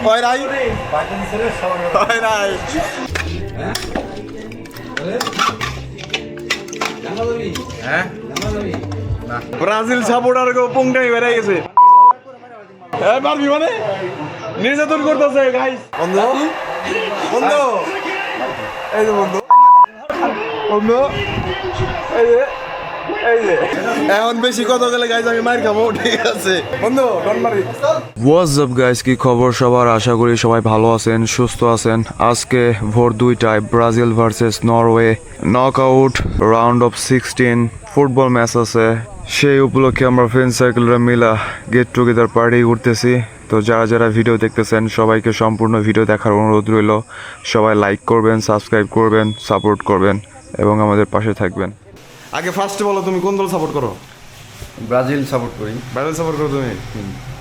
হয় নাই হয় নাই ব্রাজিল সাপোর্টার পুংটাই বেড়ে গেছে পারবি মানে নির্যাতন করতেছে গাইস বন্ধু বন্ধু এই যে বন্ধু বন্ধু এই যে এখন বেশি কত গেলে গাইস আমি মার খাবো ঠিক আছে বন্ধু ডন মারি হোয়াটস আপ গাইস, কি খবর সবার? আশা করি সবাই ভালো আছেন, সুস্থ আছেন। আজকে ভোর 2টায় Brazil versus Norway knockout round of 16 football match আছে। সেই উপলক্ষে আমরা ফ্রেন্ড সার্কেলরা মিলা গেট টুগেদার পার্টি করতেছি। তো যারা যারা ভিডিও দেখতেছেন সবাইকে সম্পূর্ণ ভিডিও দেখার অনুরোধ রইল। সবাই লাইক করবেন, সাবস্ক্রাইব করবেন, সাপোর্ট করবেন এবং আমাদের পাশে থাকবেন। আগে ফার্স্টে বলো তুমি কোন দল সাপোর্ট করো? ব্রাজিল সাপোর্ট করি। ব্রাজিল সাপোর্ট করো তুমি?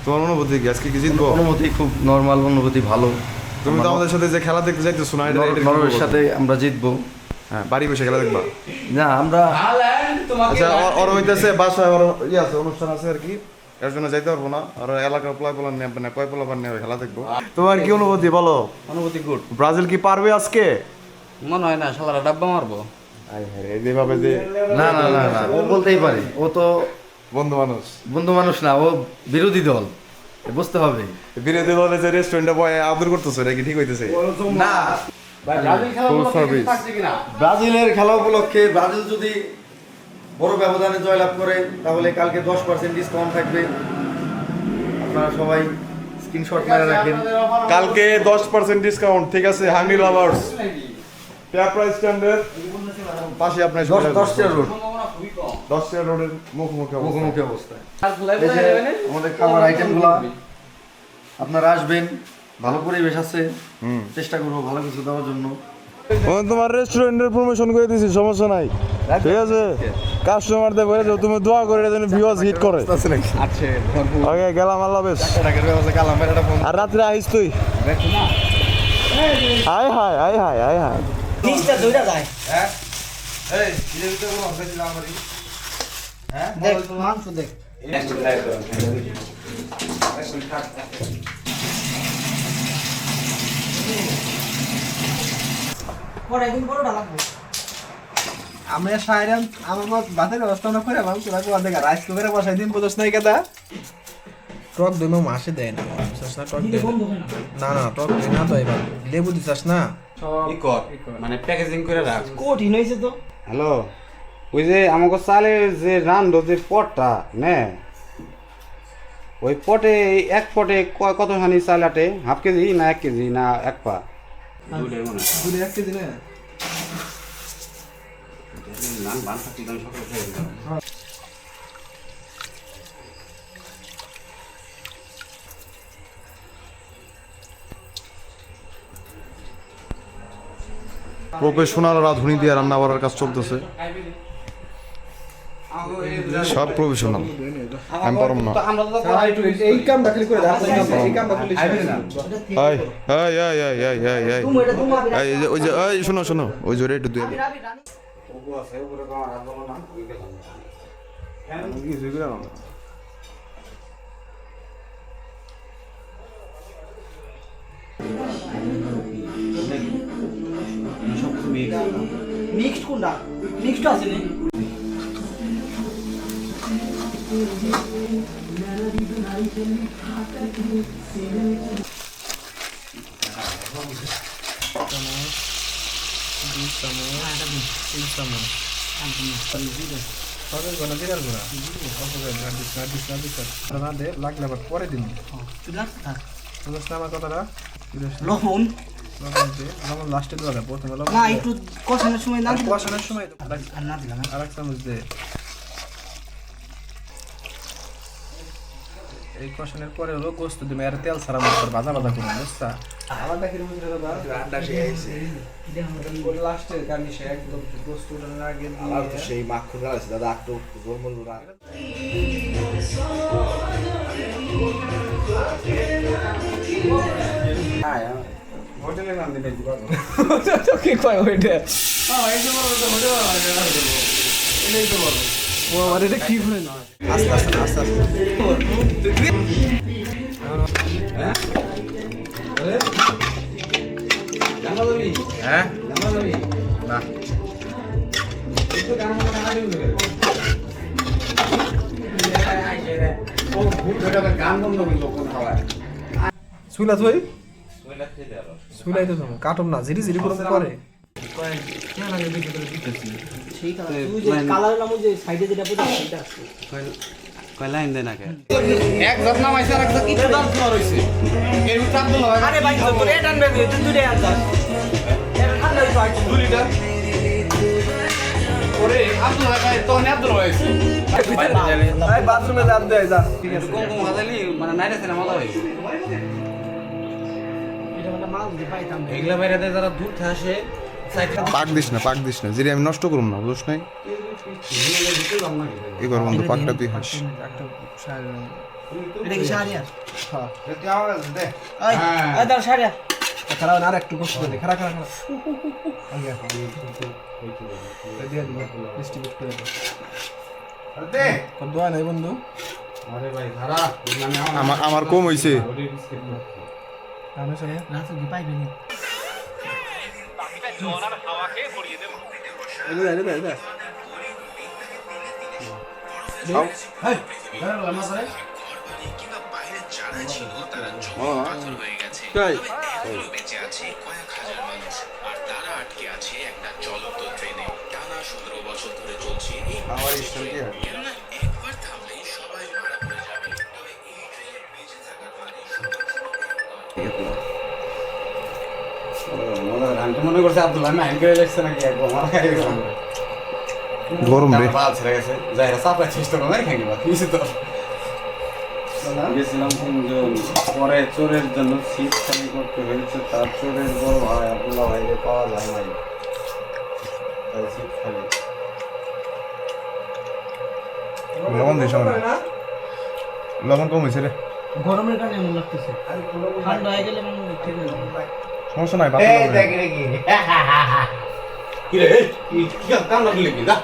তোমার অনুভূতি কি আজকে কি জিতবো? অনুভূতি খুব নরমাল, অনুভূতি ভালো। তুমি তো আমাদের সাথে যে খেলা দেখতে যাইতেছো না, নরওয়ের সাথে আমরা জিতবো। হ্যাঁ, বাড়ি বসে খেলা দেখবা? না, আমরা আচ্ছা ওর হইতেছে বাসায় ওর ইয়ে আছে, অনুষ্ঠান আছে আর কি, এর জন্য যাইতে পারবো না। আর এলাকার প্লান নিয়ে মানে কয় প্লান নিয়ে খেলা দেখবো। তোমার কি অনুভূতি বলো? অনুভূতি গুড। ব্রাজিল কি পারবে আজকে? মনে হয় না, শালারা ডাব্বা মারবো। যেভাবে যে না না না না, ও বলতেই পারে, ও তো বন্ধু মানুষ। বন্ধু মানুষ না, ও বিরোধী দল, বুঝতে হবে। বিরোধী দলে যে রেস্টুরেন্টে বয়ে আদর করতেছে এটা কি ঠিক হইতেছে? না, ব্রাজিলের খেলা উপলক্ষে ব্রাজিল যদি বড় ব্যবধানে জয়লাভ করে তাহলে কালকে 10% ডিসকাউন্ট থাকবে। আপনারা সবাই স্ক্রিনশট মেরে রাখেন। কালকে 10% ডিসকাউন্ট, ঠিক আছে? হাঙ্গি লাভার্স ট্যাপ প্রাইস স্ট্যান্ডার্ড পাশে আপনার 10 রোড 10 রোডের মুখোমুখি মুখোমুখি অবস্থায় এই যে আমাদের খাবার আইটেমগুলো, আপনারা আসবেন, ভালো পরিবেশ আছে, চেষ্টা করবো ভালো কিছু দেওয়ার জন্য। তোমার রেস্টুরেন্টের প্রমোশন করে দিছি, সমস্যা নাই, ঠিক আছে? কাস্টমারদের বলে যাও তুমি দোয়া করে যেন ভিউয়ার্স হিট করে। ওকে, গেলাম, আল্লাহ হাফেজ। আর রাত্রে আইস তুই? আয় হায় আয় হায় আয় হায় নিচটা ধইরা যায়। হ্যাঁ এই এর ভিতরে কোনো অফিস দিলাম আমারই। হ্যাঁ দেখ মাংস দেখ। পরে দিন বড়টা লাগবে। আমরা সাইরাম আমার বাতের ব্যবস্থা না করে আমার তোরা কোয়া দেখা রাইস কুকারে বসাই দিন বুঝছ নাই কেদা টক দই মাসে দেয় না বুঝছ না টক দই না না টক দই না তো এবার লেবু দিছাস না মানে প্যাকেজিং করে রাখ। কঠিন হইছে তো। হ্যালো, ওই যে আমাকে চালের যে রান্ড যে পটটা নে, ওই পটে এক পটে কতখানি চাল আটে? হাফ কেজি না 1 কেজি না 1 পা? দুই 1 কেজি না প্রফেশনাল রাঁধুনি দিয়ে রান্না করার কাজ চলতেছে, সব প্রফেশনাল। আমি পারম না। এই কাম দাখলি করে দাও এই কাম দাখলি এই এই এই এই এই এই এই তুমি এটা তুমি মাবি। এই যে ওই যে এই শোনো শোনো ওই জোরে একটু দিয়ে রাবি রানি। ওগো আছে উপরে আমার হাত বলো না, ওই গেলাম। মিক্সড কোনটা? মিক্সড আছে নি? লাগলে আবার পরে দিন তুই লাগছ থাক। বুঝছ না আমার কথাটা? লবণ আমার লাস্টে দেওয়া যায় প্রথমে না একটু কষানোর সময় না দিলে বসানোর সময় আর না দিলাম না। আর এক চামচ দে। এই কষানোর পরে হলো গোস্ত দিবে, আর তেল ছাড়া মতো ভাজা ভাজা করুন, বুঝছা? আলাদা করে বুঝলে দাদা রান্না শেষ ওই লাস্টে গার্নিশে একদম গোস্তটা না আগে দিয়ে আর সেই মাখন আছে দাদা একটু গোলমোল রা হোটেলে নাম দিলে দিবা তো কি কয় ওইটা? হ্যাঁ, এই যে বলো তো হোটেলে এটাই তো বলো। ও আর এটা কি করে না আস্তে আস্তে আস্তে আস্তে গান বন্ধ কিন্তু কোন খাওয়ায় সুইলা থই সুইলাই তো তুমি কাটম না জিরি জিরি করে করে সেই কালার তুই যে কালার নাম যে সাইডে যেটা পড়ে সেটা আছে কয় লাইন দেন আগে এক জাত নামাইছে আর একটা কি দাম তোমার হইছে এর চাপ দিল আরে ভাই তোর এটা আনবে তুই দুইটা আনছাস এটা ঠান্ডা হইছে 2 লিটার ওরে আব্দুল ভাই তো নে আব্দুল ভাই এই বাথরুমে দাম দেয় যা ঠিক আছে কোন কোন হাজালি মানে নাইরে সিনেমা মজা হইছে এটা মানে মাল দি পাইতাম এগুলা বাইরে দেয় যারা দূর থেকে আসে পাক দিস না যদি আমি নষ্ট করুম না বুঝছ নাই এই কর বন্ধু পাকটা তুই হাস একটা শাড়ি এটা কি শাড়িয়া হ্যাঁ এটা আওয়াজ দে এই এই দাও শাড়িয়া খারাপ না আর একটু কষ্ট করে খারাপ খারাপ আগে দিয়ে দিই ডিস্ট্রিবিউট করে দাও দে কত দোয়া নাই বন্ধু আরে ভাই খারাপ মানে আমার কম হইছে আমি শুনে রাতে কি পাইবে নি বেঁচে আছে কয়েক হাজার মানুষ আর তারা আটকে আছে একটা চলন্ত ট্রেনে টানা 17 বছর ধরে চলছে এই কেননা একবার থামলেই সবাই মারা পড়ে যাবে তবে এই ট্রেনে বেঁচে থাকার মানে আমি মনে করছি আব্দুল আমি আইন করে লাগছে নাকি একবার মারা খাই গেছে গরম রে বাল ছেড়ে গেছে যাইরা সাপড়া চেষ্টা করে খাইনি বা কিছু তো গেছিলাম তিনজন পরে চোরের জন্য সিট খালি করতে হয়েছে তার চোরের বড় ভাই আব্দুল্লাহ ভাইকে পাওয়া যায় নাই তাই সিট খালি লবণ দিস আমার লবণ কম হয়েছে রে গরমের কারণে এমন লাগতেছে ঠান্ডা হয়ে গেলে মনে হয় ঠিক হয়ে যাবে সমস্যা নাই বাকি কি রে কি কাম লাগলে কি দা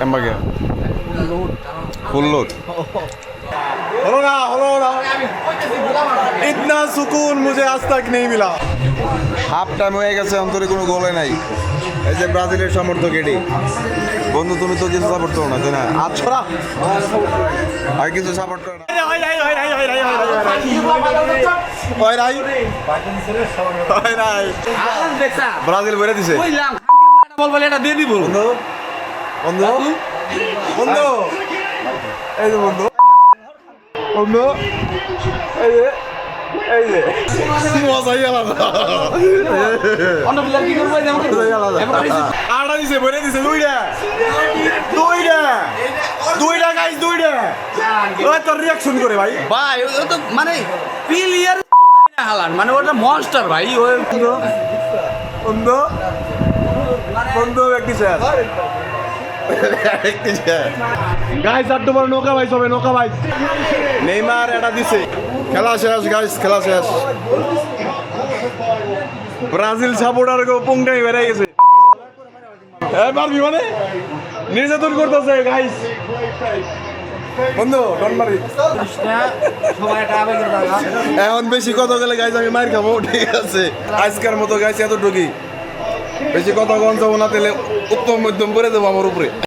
এমবাগে ফুল লোড হলো না इतना सुकून मुझे आज तक नहीं मिला হাফ টাইম হয়ে গেছে অন্তরে কোনো গোলে নাই এই যে ব্রাজিলের সমর্থক এটি বন্ধু তুমি তো কিছু সাপোর্ট করো না তাই না আচ্ছা আর কিছু সাপোর্ট করো না ব্রাজিল বেড়ে দিছে কইলাম বলবো এটা দিয়ে দিব বন্ধু এই যে বন্ধু এই যে মজাই আলাদা অন্য প্লেয়ার কি করবে আড়া দিছে বেড়ে দিছে দুইটা গাইস দুইটা ওই তোর রিঅ্যাকশন করে ভাই ভাই ও তো মানে প্লেয়ার হালান মানে ওটা মনস্টার ভাই ওই বন্ধু ব্যক্তি স্যার গাইস আর তোমার নৌকা ভাই সবে নৌকা ভাই নেইমার এটা দিছে খেলা শেষ গাইস খেলা শেষ ব্রাজিল সাপোর্টার গো পুংটাই বেড়ে গেছে মারবি মানে নির্যাতন করতেছে গাইস বন্ধু ডন মারি সবাই এটা আবেগের দাগা এখন বেশি কথা গেলে গাইস আমি মার খাবো ঠিক আছে আজকের মতো গাইস এতটুকুই বেশি কথা গঞ্জাবো না তাহলে উত্তম মধ্যম করে দেবো আমার উপরে